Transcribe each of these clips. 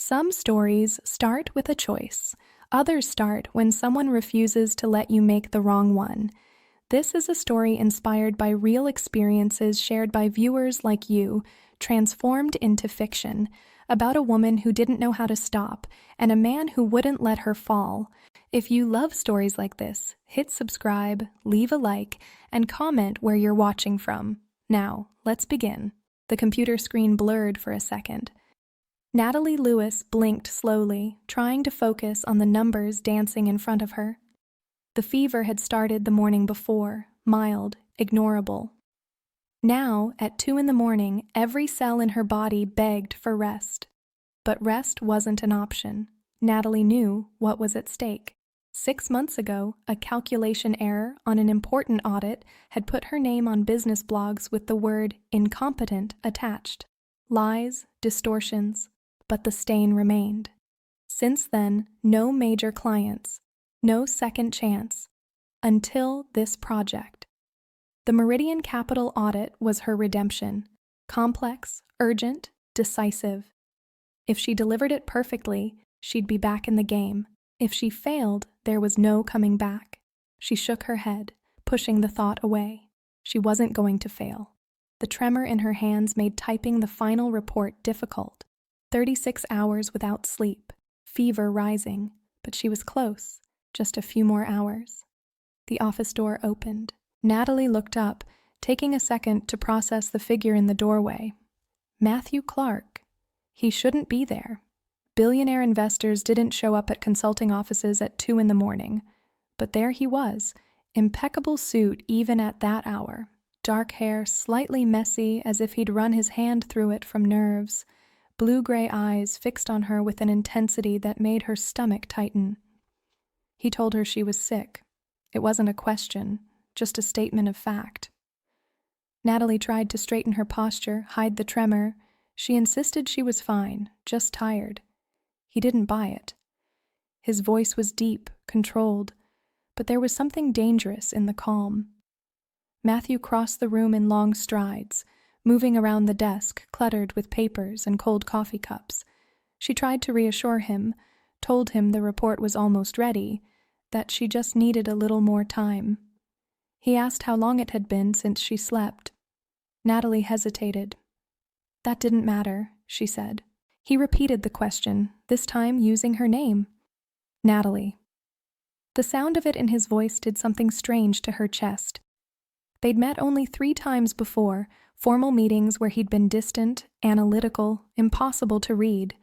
Some stories start with a choice. Others start when someone refuses to let you make the wrong one. This is a story inspired by real experiences shared by viewers like you, transformed into fiction, about a woman who didn't know how to stop and a man who wouldn't let her fall. If you love stories like this, hit subscribe, leave a like, and comment where you're watching from. Now, let's begin. The computer screen blurred for a second. Natalie Lewis blinked slowly, trying to focus on the numbers dancing in front of her. The fever had started the morning before, mild, ignorable. Now, at 2 a.m, every cell in her body begged for rest. But rest wasn't an option. Natalie knew what was at stake. 6 months ago, a calculation error on an important audit had put her name on business blogs with the word incompetent attached. Lies, distortions, but the stain remained. Since then, no major clients, no second chance, until this project. The Meridian Capital audit was her redemption. Complex, urgent, decisive. If she delivered it perfectly, she'd be back in the game. If she failed, there was no coming back. She shook her head, pushing the thought away. She wasn't going to fail. The tremor in her hands made typing the final report difficult. 36 hours without sleep, fever rising, but she was close, just a few more hours. The office door opened. Natalie looked up, taking a second to process the figure in the doorway. Matthew Clark. He shouldn't be there. Billionaire investors didn't show up at consulting offices at 2 a.m, but there he was, impeccable suit even at that hour. Dark hair slightly messy as if he'd run his hand through it from nerves. Blue-gray eyes fixed on her with an intensity that made her stomach tighten. He told her she was sick. It wasn't a question, just a statement of fact. Natalie tried to straighten her posture, hide the tremor. She insisted she was fine, just tired. He didn't buy it. His voice was deep, controlled, but there was something dangerous in the calm. Matthew crossed the room in long strides, moving around the desk cluttered with papers and cold coffee cups. She tried to reassure him, told him the report was almost ready, that she just needed a little more time. He asked how long it had been since she slept. Natalie hesitated. That didn't matter, she said. He repeated the question, this time using her name. Natalie. The sound of it in his voice did something strange to her chest. They'd met only 3 times before, formal meetings where he'd been distant, analytical, impossible to read.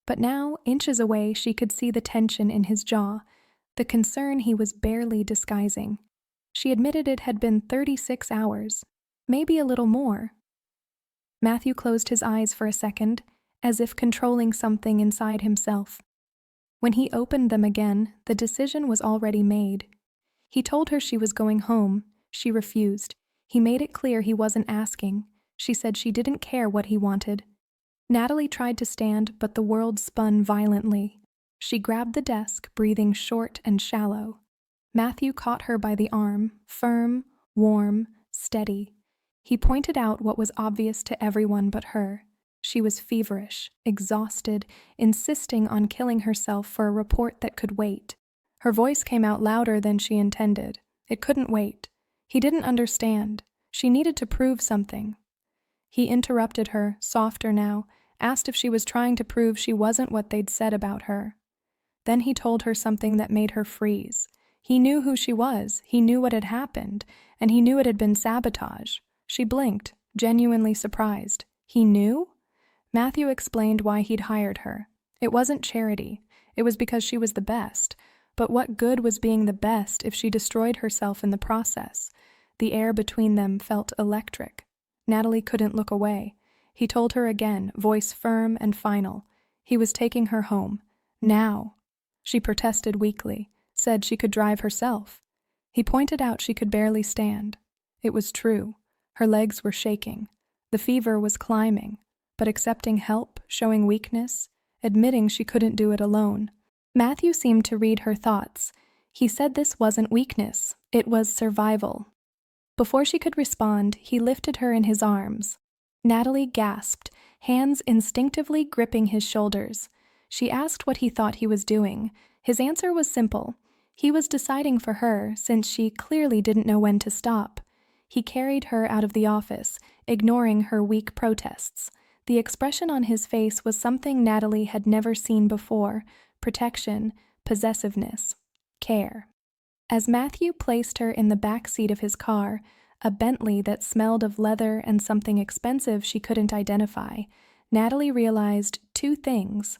But now, inches away, she could see the tension in his jaw, the concern he was barely disguising. She admitted it had been 36 hours, maybe a little more. Matthew closed his eyes for a second, as if controlling something inside himself. When he opened them again, the decision was already made. He told her she was going home. She refused. He made it clear he wasn't asking. She said she didn't care what he wanted. Natalie tried to stand, but the world spun violently. She grabbed the desk, breathing short and shallow. Matthew caught her by the arm, firm, warm, steady. He pointed out what was obvious to everyone but her. She was feverish, exhausted, insisting on killing herself for a report that could wait. Her voice came out louder than she intended. It couldn't wait. He didn't understand. She needed to prove something. He interrupted her, softer now, asked if she was trying to prove she wasn't what they'd said about her. Then he told her something that made her freeze. He knew who she was, he knew what had happened, and he knew it had been sabotage. She blinked, genuinely surprised. He knew? Matthew explained why he'd hired her. It wasn't charity. It was because she was the best. But what good was being the best if she destroyed herself in the process? The air between them felt electric. Natalie couldn't look away. He told her again, voice firm and final. He was taking her home. Now. She protested weakly, said she could drive herself. He pointed out she could barely stand. It was true. Her legs were shaking. The fever was climbing. But accepting help, showing weakness, admitting she couldn't do it alone. Matthew seemed to read her thoughts. He said this wasn't weakness, it was survival. Before she could respond, he lifted her in his arms. Natalie gasped, hands instinctively gripping his shoulders. She asked what he thought he was doing. His answer was simple. He was deciding for her, since she clearly didn't know when to stop. He carried her out of the office, ignoring her weak protests. The expression on his face was something Natalie had never seen before: protection, possessiveness, care. As Matthew placed her in the back seat of his car, a Bentley that smelled of leather and something expensive she couldn't identify, Natalie realized two things.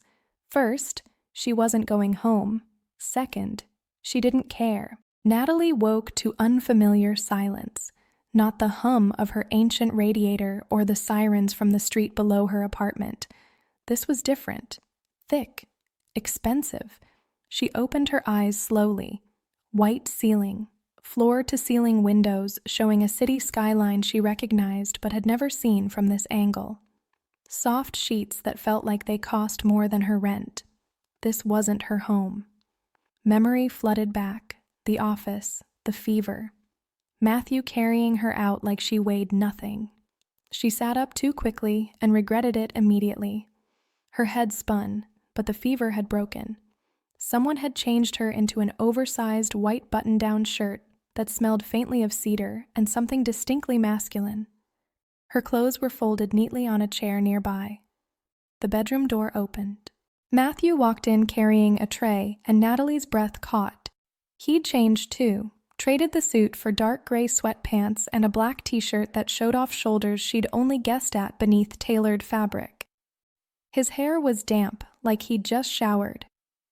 First, she wasn't going home. Second, she didn't care. Natalie woke to unfamiliar silence, not the hum of her ancient radiator or the sirens from the street below her apartment. This was different, thick, expensive. She opened her eyes slowly. White ceiling, floor-to-ceiling windows showing a city skyline she recognized but had never seen from this angle. Soft sheets that felt like they cost more than her rent. This wasn't her home. Memory flooded back, the office, the fever. Matthew carrying her out like she weighed nothing. She sat up too quickly and regretted it immediately. Her head spun, but the fever had broken. Someone had changed her into an oversized white button-down shirt that smelled faintly of cedar and something distinctly masculine. Her clothes were folded neatly on a chair nearby. The bedroom door opened. Matthew walked in carrying a tray, and Natalie's breath caught. He'd changed too, traded the suit for dark gray sweatpants and a black t-shirt that showed off shoulders she'd only guessed at beneath tailored fabric. His hair was damp, like he'd just showered.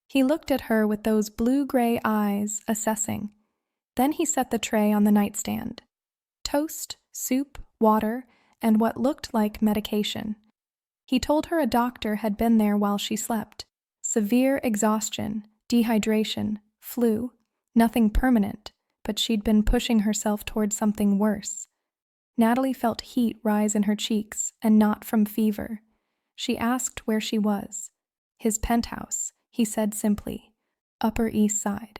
He looked at her with those blue-gray eyes, assessing. Then he set the tray on the nightstand. Toast, soup, water, and what looked like medication. He told her a doctor had been there while she slept. Severe exhaustion, dehydration, flu. Nothing permanent, but she'd been pushing herself toward something worse. Natalie felt heat rise in her cheeks, and not from fever. She asked where she was. His penthouse, he said simply. Upper East Side.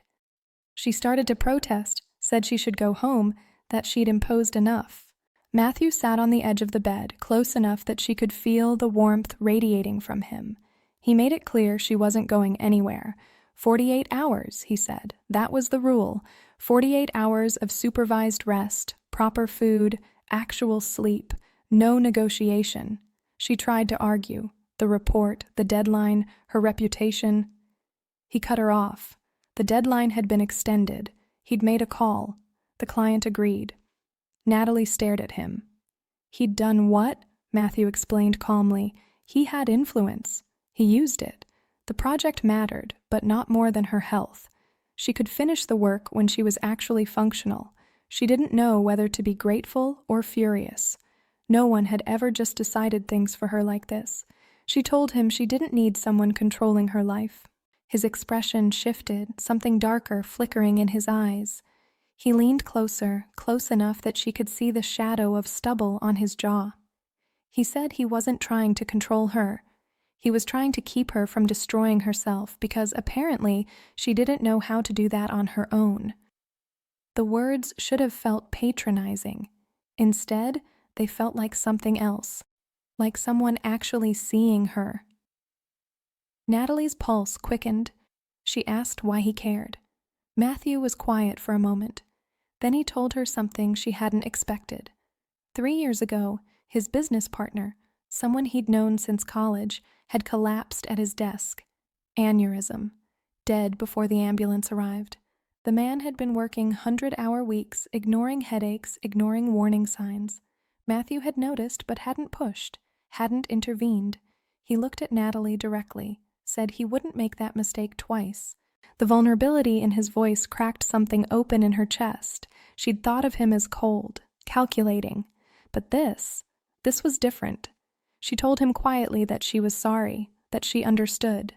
She started to protest, said she should go home, that she'd imposed enough. Matthew sat on the edge of the bed, close enough that she could feel the warmth radiating from him. He made it clear she wasn't going anywhere. 48 hours, he said. That was the rule. 48 hours of supervised rest, proper food, actual sleep, no negotiation. She tried to argue. The report, the deadline, her reputation. He cut her off. The deadline had been extended. He'd made a call. The client agreed. Natalie stared at him. He'd done what? Matthew explained calmly. He had influence. He used it. The project mattered, but not more than her health. She could finish the work when she was actually functional. She didn't know whether to be grateful or furious. No one had ever just decided things for her like this. She told him she didn't need someone controlling her life. His expression shifted, something darker flickering in his eyes. He leaned closer, close enough that she could see the shadow of stubble on his jaw. He said he wasn't trying to control her. He was trying to keep her from destroying herself because apparently she didn't know how to do that on her own. The words should have felt patronizing. Instead, they felt like something else, like someone actually seeing her. Natalie's pulse quickened. She asked why he cared. Matthew was quiet for a moment. Then he told her something she hadn't expected. 3 years ago, his business partner, someone he'd known since college, had collapsed at his desk. Aneurysm. Dead before the ambulance arrived. The man had been working 100-hour weeks, ignoring headaches, ignoring warning signs. Matthew had noticed but hadn't pushed, hadn't intervened. He looked at Natalie directly, said he wouldn't make that mistake twice. The vulnerability in his voice cracked something open in her chest. She'd thought of him as cold, calculating. But this was different. She told him quietly that she was sorry, that she understood.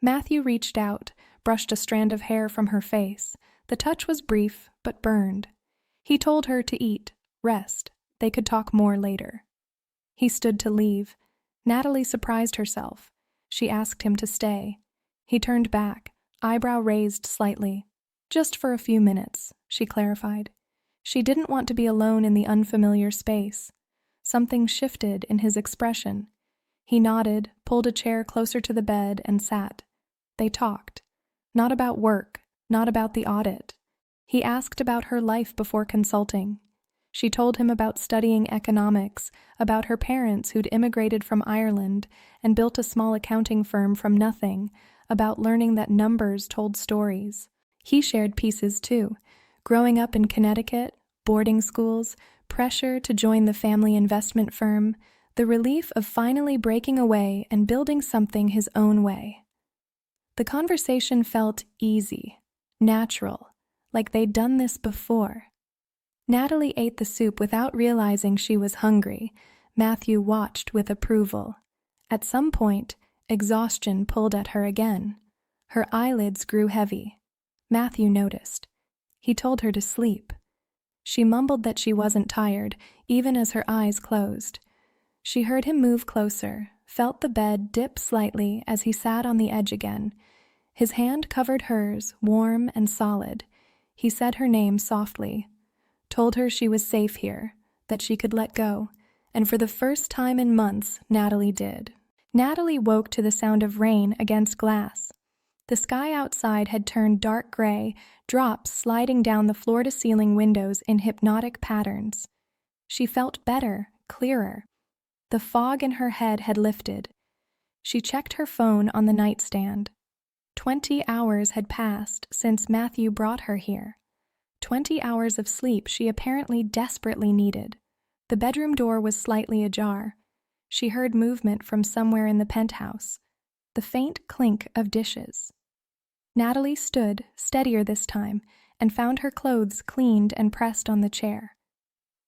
Matthew reached out, brushed a strand of hair from her face. The touch was brief, but burned. He told her to eat, rest. They could talk more later. He stood to leave. Natalie surprised herself. She asked him to stay. He turned back, eyebrow raised slightly. Just for a few minutes, she clarified. She didn't want to be alone in the unfamiliar space. Something shifted in his expression. He nodded, pulled a chair closer to the bed, and sat. They talked. Not about work, not about the audit. He asked about her life before consulting. She told him about studying economics, about her parents who'd immigrated from Ireland and built a small accounting firm from nothing, about learning that numbers told stories. He shared pieces too. Growing up in Connecticut, boarding schools, pressure to join the family investment firm, the relief of finally breaking away and building something his own way. The conversation felt easy, natural, like they'd done this before. Natalie ate the soup without realizing she was hungry. Matthew watched with approval. At some point, exhaustion pulled at her again. Her eyelids grew heavy. Matthew noticed. He told her to sleep. She mumbled that she wasn't tired, even as her eyes closed. She heard him move closer, felt the bed dip slightly as he sat on the edge again. His hand covered hers, warm and solid. He said her name softly, told her she was safe here, that she could let go, and for the first time in months, Natalie did. Natalie woke to the sound of rain against glass. The sky outside had turned dark gray, drops sliding down the floor-to-ceiling windows in hypnotic patterns. She felt better, clearer. The fog in her head had lifted. She checked her phone on the nightstand. 20 hours had passed since Matthew brought her here. 20 hours of sleep she apparently desperately needed. The bedroom door was slightly ajar. She heard movement from somewhere in the penthouse, the faint clink of dishes. Natalie stood, steadier this time, and found her clothes cleaned and pressed on the chair.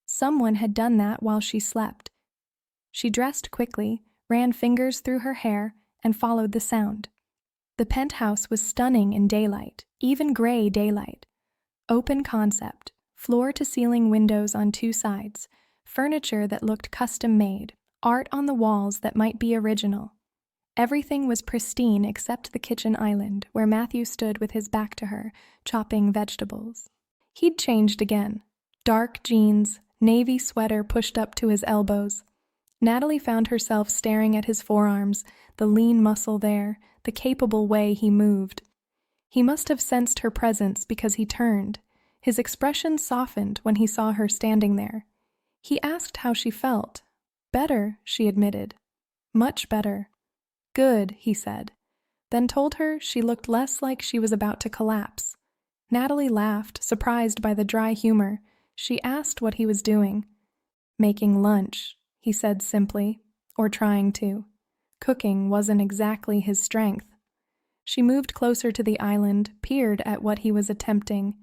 Someone had done that while she slept. She dressed quickly, ran fingers through her hair, and followed the sound. The penthouse was stunning in daylight, even gray daylight. Open concept, floor-to-ceiling windows on two sides, furniture that looked custom-made, art on the walls that might be original. Everything was pristine except the kitchen island, where Matthew stood with his back to her, chopping vegetables. He'd changed again. Dark jeans, navy sweater pushed up to his elbows. Natalie found herself staring at his forearms, the lean muscle there, the capable way he moved. He must have sensed her presence because he turned. His expression softened when he saw her standing there. He asked how she felt. Better, she admitted. Much better. Good, he said, then told her she looked less like she was about to collapse. Natalie laughed, surprised by the dry humor. She asked what he was doing. Making lunch, he said simply, or trying to. Cooking wasn't exactly his strength. She moved closer to the island, peered at what he was attempting.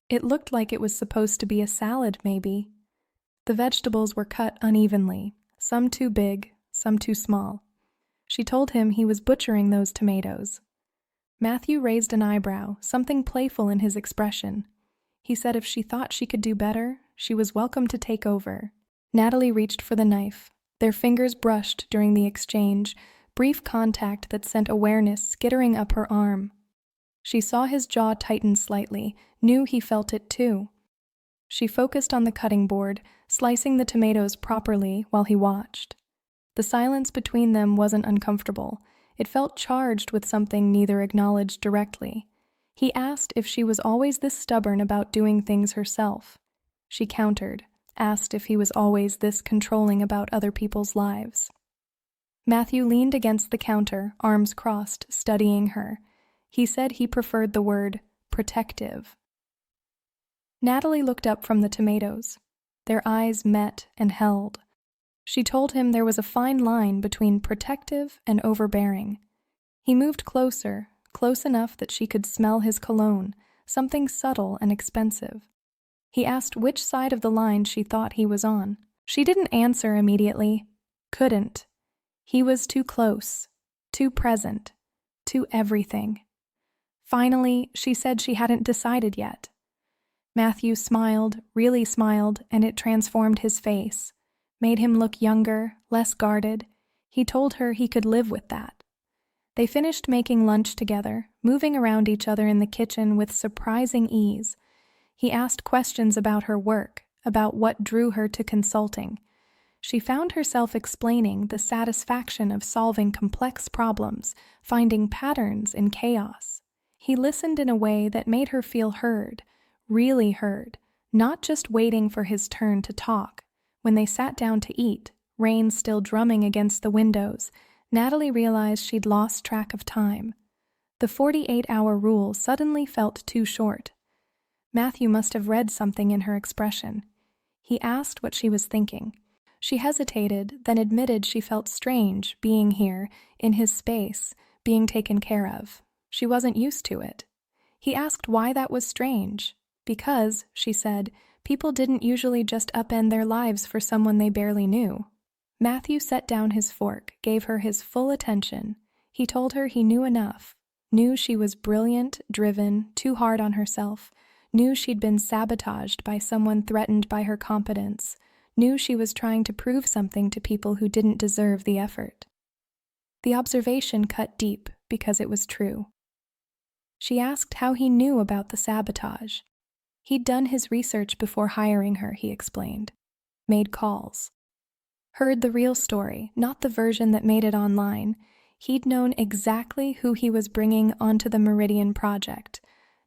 It looked like it was supposed to be a salad, maybe. The vegetables were cut unevenly, some too big, some too small. She told him he was butchering those tomatoes. Matthew raised an eyebrow, something playful in his expression. He said if she thought she could do better, she was welcome to take over. Natalie reached for the knife. Their fingers brushed during the exchange, brief contact that sent awareness skittering up her arm. She saw his jaw tighten slightly, knew he felt it too. She focused on the cutting board, slicing the tomatoes properly while he watched. The silence between them wasn't uncomfortable. It felt charged with something neither acknowledged directly. He asked if she was always this stubborn about doing things herself. She countered, asked if he was always this controlling about other people's lives. Matthew leaned against the counter, arms crossed, studying her. He said he preferred the word protective. Natalie looked up from the tomatoes. Their eyes met and held. She told him there was a fine line between protective and overbearing. He moved closer, close enough that she could smell his cologne, something subtle and expensive. He asked which side of the line she thought he was on. She didn't answer immediately. Couldn't. He was too close, too present, too everything. Finally, she said she hadn't decided yet. Matthew smiled, really smiled, and it transformed his face. Made him look younger, less guarded. He told her he could live with that. They finished making lunch together, moving around each other in the kitchen with surprising ease. He asked questions about her work, about what drew her to consulting. She found herself explaining the satisfaction of solving complex problems, finding patterns in chaos. He listened in a way that made her feel heard, really heard, not just waiting for his turn to talk. When they sat down to eat, rain still drumming against the windows, Natalie realized she'd lost track of time. The 48-hour rule suddenly felt too short. Matthew must have read something in her expression. He asked what she was thinking. She hesitated, then admitted she felt strange being here, in his space, being taken care of. She wasn't used to it. He asked why that was strange. Because, she said, people didn't usually just upend their lives for someone they barely knew. Matthew set down his fork, gave her his full attention. He told her he knew enough, knew she was brilliant, driven, too hard on herself, knew she'd been sabotaged by someone threatened by her competence, knew she was trying to prove something to people who didn't deserve the effort. The observation cut deep because it was true. She asked how he knew about the sabotage. He'd done his research before hiring her, he explained. Made calls. Heard the real story, not the version that made it online. He'd known exactly who he was bringing onto the Meridian project.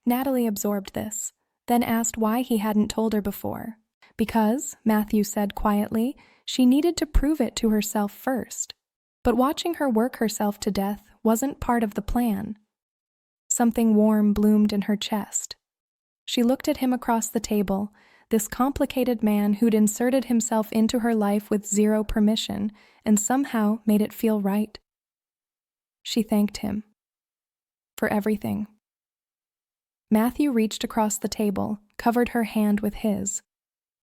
Natalie absorbed this, then asked why he hadn't told her before. Because, Matthew said quietly, she needed to prove it to herself first. But watching her work herself to death wasn't part of the plan. Something warm bloomed in her chest. She looked at him across the table, this complicated man who'd inserted himself into her life with zero permission and somehow made it feel right. She thanked him. For everything. Matthew reached across the table, covered her hand with his.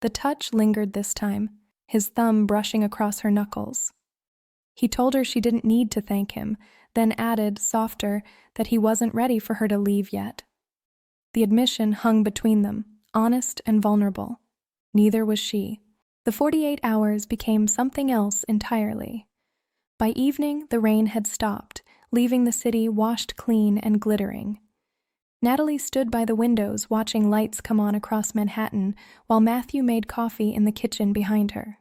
The touch lingered this time, his thumb brushing across her knuckles. He told her she didn't need to thank him, then added, softer, that he wasn't ready for her to leave yet. The admission hung between them, honest and vulnerable. Neither was she. The 48 hours became something else entirely. By evening, the rain had stopped, leaving the city washed clean and glittering. Natalie stood by the windows watching lights come on across Manhattan while Matthew made coffee in the kitchen behind her.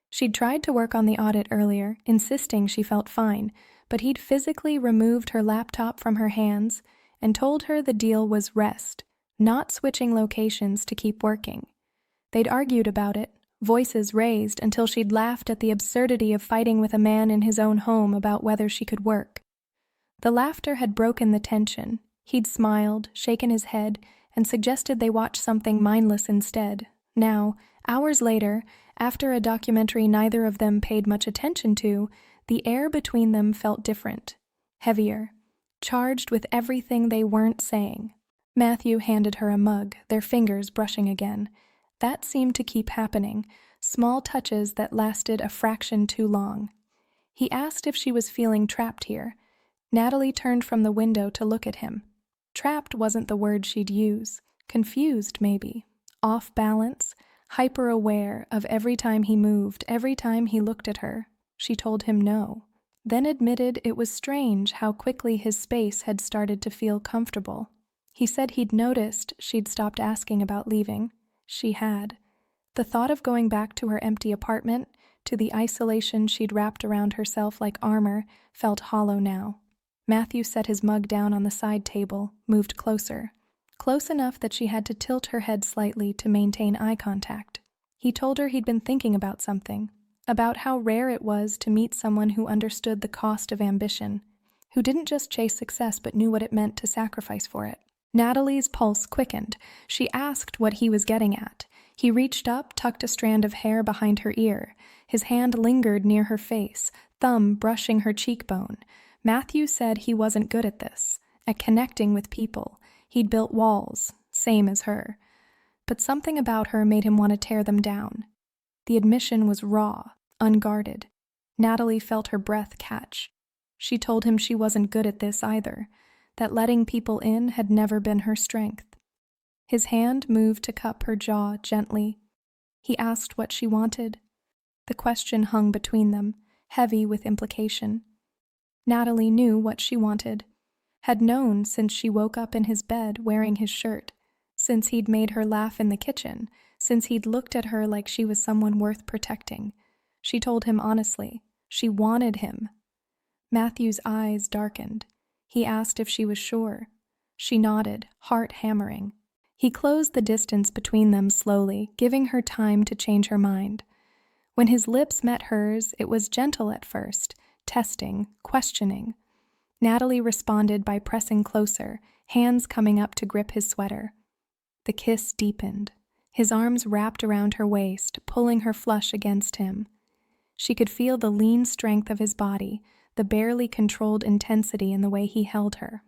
She'd tried to work on the audit earlier, insisting she felt fine, but he'd physically removed her laptop from her hands and told her the deal was rest, not switching locations to keep working. They'd argued about it, voices raised until she'd laughed at the absurdity of fighting with a man in his own home about whether she could work. The laughter had broken the tension. He'd smiled, shaken his head, and suggested they watch something mindless instead. Now, hours later, after a documentary neither of them paid much attention to, the air between them felt different, heavier, charged with everything they weren't saying. Matthew handed her a mug, their fingers brushing again. That seemed to keep happening, small touches that lasted a fraction too long. He asked if she was feeling trapped here. Natalie turned from the window to look at him. Trapped wasn't the word she'd use. Confused, maybe. Off balance, hyper-aware of every time he moved, every time he looked at her. She told him no, then admitted it was strange how quickly his space had started to feel comfortable. He said he'd noticed she'd stopped asking about leaving. She had. The thought of going back to her empty apartment, to the isolation she'd wrapped around herself like armor, felt hollow now. Matthew set his mug down on the side table, moved closer. Close enough that she had to tilt her head slightly to maintain eye contact. He told her he'd been thinking about something, about how rare it was to meet someone who understood the cost of ambition, who didn't just chase success but knew what it meant to sacrifice for it. Natalie's pulse quickened. She asked what he was getting at. He reached up, tucked a strand of hair behind her ear. His hand lingered near her face, thumb brushing her cheekbone. Matthew said he wasn't good at this, at connecting with people. He'd built walls, same as her. But something about her made him want to tear them down. The admission was raw, unguarded. Natalie felt her breath catch. She told him she wasn't good at this either, that letting people in had never been her strength. His hand moved to cup her jaw gently. He asked what she wanted. The question hung between them, heavy with implication. Natalie knew what she wanted, had known since she woke up in his bed wearing his shirt, since he'd made her laugh in the kitchen, since he'd looked at her like she was someone worth protecting. She told him honestly. She wanted him. Matthew's eyes darkened. He asked if she was sure. She nodded, heart hammering. He closed the distance between them slowly, giving her time to change her mind. When his lips met hers, it was gentle at first, testing, questioning. Natalie responded by pressing closer, hands coming up to grip his sweater. The kiss deepened. His arms wrapped around her waist, pulling her flush against him. She could feel the lean strength of his body, the barely controlled intensity in the way he held her.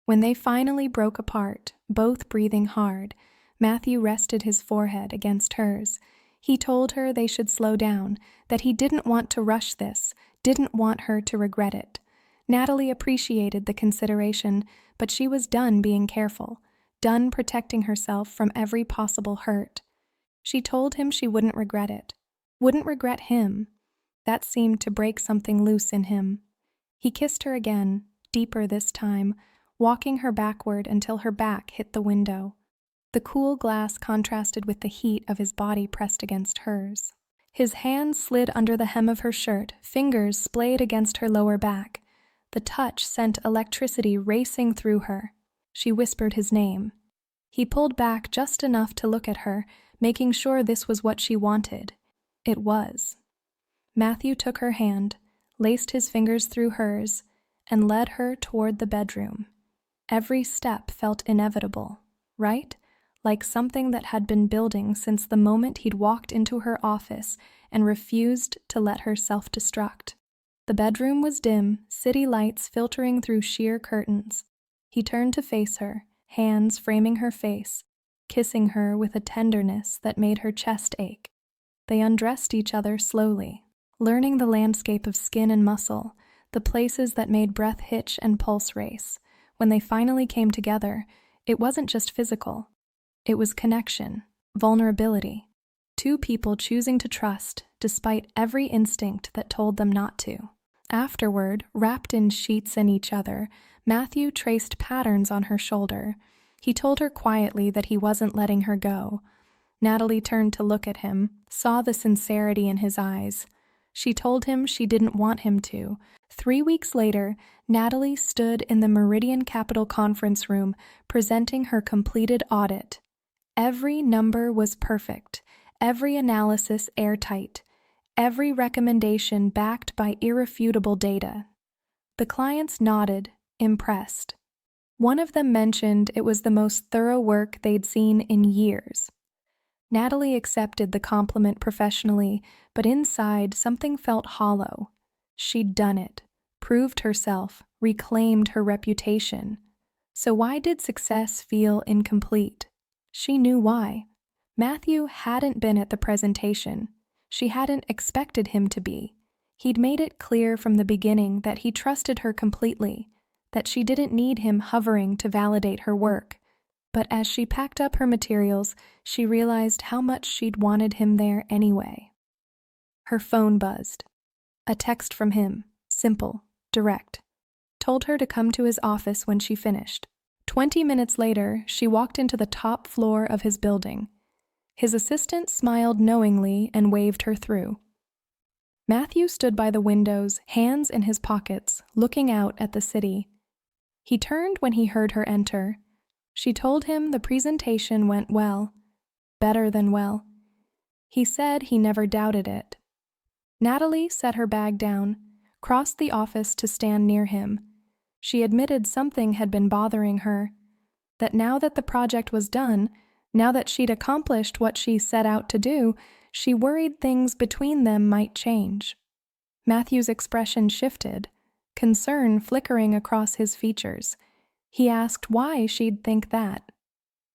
When they finally broke apart, both breathing hard, Matthew rested his forehead against hers. He told her they should slow down, that he didn't want to rush this, didn't want her to regret it. Natalie appreciated the consideration, but she was done being careful, done protecting herself from every possible hurt. She told him she wouldn't regret it, wouldn't regret him. That seemed to break something loose in him. He kissed her again, deeper this time, walking her backward until her back hit the window. The cool glass contrasted with the heat of his body pressed against hers. His hands slid under the hem of her shirt, fingers splayed against her lower back. The touch sent electricity racing through her. She whispered his name. He pulled back just enough to look at her, making sure this was what she wanted. It was. Matthew took her hand, laced his fingers through hers, and led her toward the bedroom. Every step felt inevitable, right? Like something that had been building since the moment he'd walked into her office and refused to let her self-destruct. The bedroom was dim, city lights filtering through sheer curtains. He turned to face her, hands framing her face, kissing her with a tenderness that made her chest ache. They undressed each other slowly, learning the landscape of skin and muscle, the places that made breath hitch and pulse race. When they finally came together, it wasn't just physical. It was connection, vulnerability. Two people choosing to trust despite every instinct that told them not to. Afterward, wrapped in sheets and each other, Matthew traced patterns on her shoulder. He told her quietly that he wasn't letting her go. Natalie turned to look at him, saw the sincerity in his eyes. She told him she didn't want him to. 3 weeks later, Natalie stood in the Meridian Capital conference room, presenting her completed audit. Every number was perfect, every analysis airtight, every recommendation backed by irrefutable data. The clients nodded, impressed. One of them mentioned it was the most thorough work they'd seen in years. Natalie accepted the compliment professionally, but inside something felt hollow. She'd done it, proved herself, reclaimed her reputation. So why did success feel incomplete? She knew why. Matthew hadn't been at the presentation. She hadn't expected him to be. He'd made it clear from the beginning that he trusted her completely, that she didn't need him hovering to validate her work. But as she packed up her materials, she realized how much she'd wanted him there anyway. Her phone buzzed. A text from him, simple, direct, told her to come to his office when she finished. 20 minutes later, she walked into the top floor of his building. His assistant smiled knowingly and waved her through. Matthew stood by the windows, hands in his pockets, looking out at the city. He turned when he heard her enter. She told him the presentation went well, better than well. He said he never doubted it. Natalie set her bag down, crossed the office to stand near him. She admitted something had been bothering her, that now that the project was done, now that she'd accomplished what she set out to do, she worried things between them might change. Matthew's expression shifted, concern flickering across his features. He asked why she'd think that.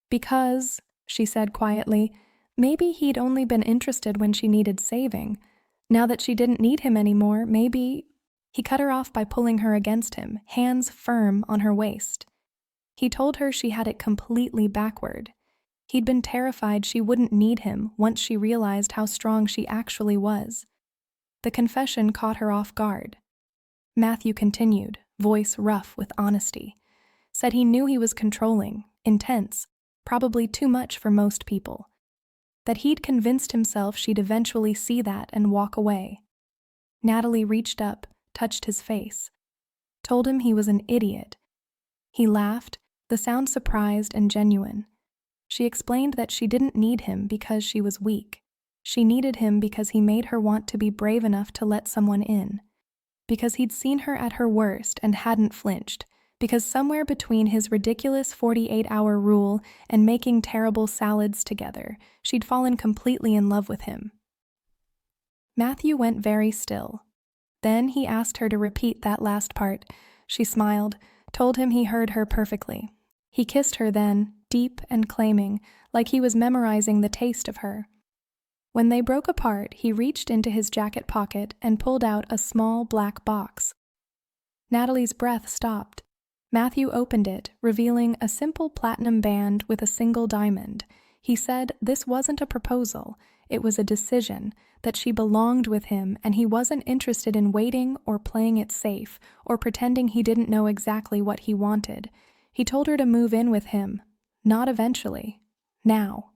Because, she said quietly, maybe he'd only been interested when she needed saving. Now that she didn't need him anymore, maybe... He cut her off by pulling her against him, hands firm on her waist. He told her she had it completely backward. He'd been terrified she wouldn't need him once she realized how strong she actually was. The confession caught her off guard. Matthew continued, voice rough with honesty. Said he knew he was controlling, intense, probably too much for most people. that he'd convinced himself she'd eventually see that and walk away. Natalie reached up, touched his face, told him he was an idiot. He laughed, the sound surprised and genuine. She explained that she didn't need him because she was weak. She needed him because he made her want to be brave enough to let someone in. Because he'd seen her at her worst and hadn't flinched. Because somewhere between his ridiculous 48-hour rule and making terrible salads together, she'd fallen completely in love with him. Matthew went very still. Then he asked her to repeat that last part. She smiled, told him he heard her perfectly. He kissed her then, deep and claiming, like he was memorizing the taste of her. When they broke apart, he reached into his jacket pocket and pulled out a small black box. Natalie's breath stopped. Matthew opened it, revealing a simple platinum band with a single diamond. He said this wasn't a proposal, it was a decision, that she belonged with him and he wasn't interested in waiting or playing it safe or pretending he didn't know exactly what he wanted. He told her to move in with him. Not eventually. Now.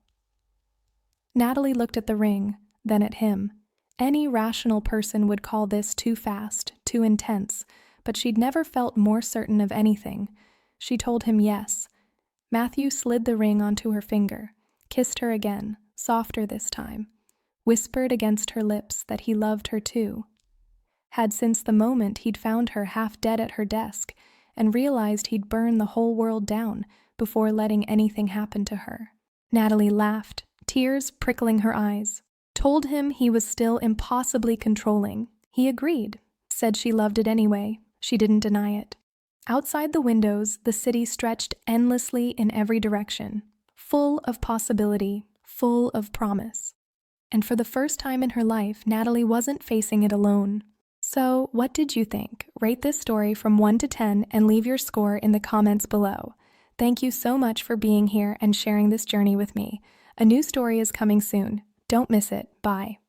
Natalie looked at the ring, then at him. Any rational person would call this too fast, too intense, but she'd never felt more certain of anything. She told him yes. Matthew slid the ring onto her finger, kissed her again, softer this time, whispered against her lips that he loved her too. Had since the moment he'd found her half dead at her desk and realized he'd burn the whole world down before letting anything happen to her. Natalie laughed, tears prickling her eyes, told him he was still impossibly controlling. He agreed, said she loved it anyway. She didn't deny it. Outside the windows, the city stretched endlessly in every direction, full of possibility, full of promise. And for the first time in her life, Natalie wasn't facing it alone. So, what did you think? Rate this story from 1 to 10 and leave your score in the comments below. Thank you so much for being here and sharing this journey with me. A new story is coming soon. Don't miss it. Bye.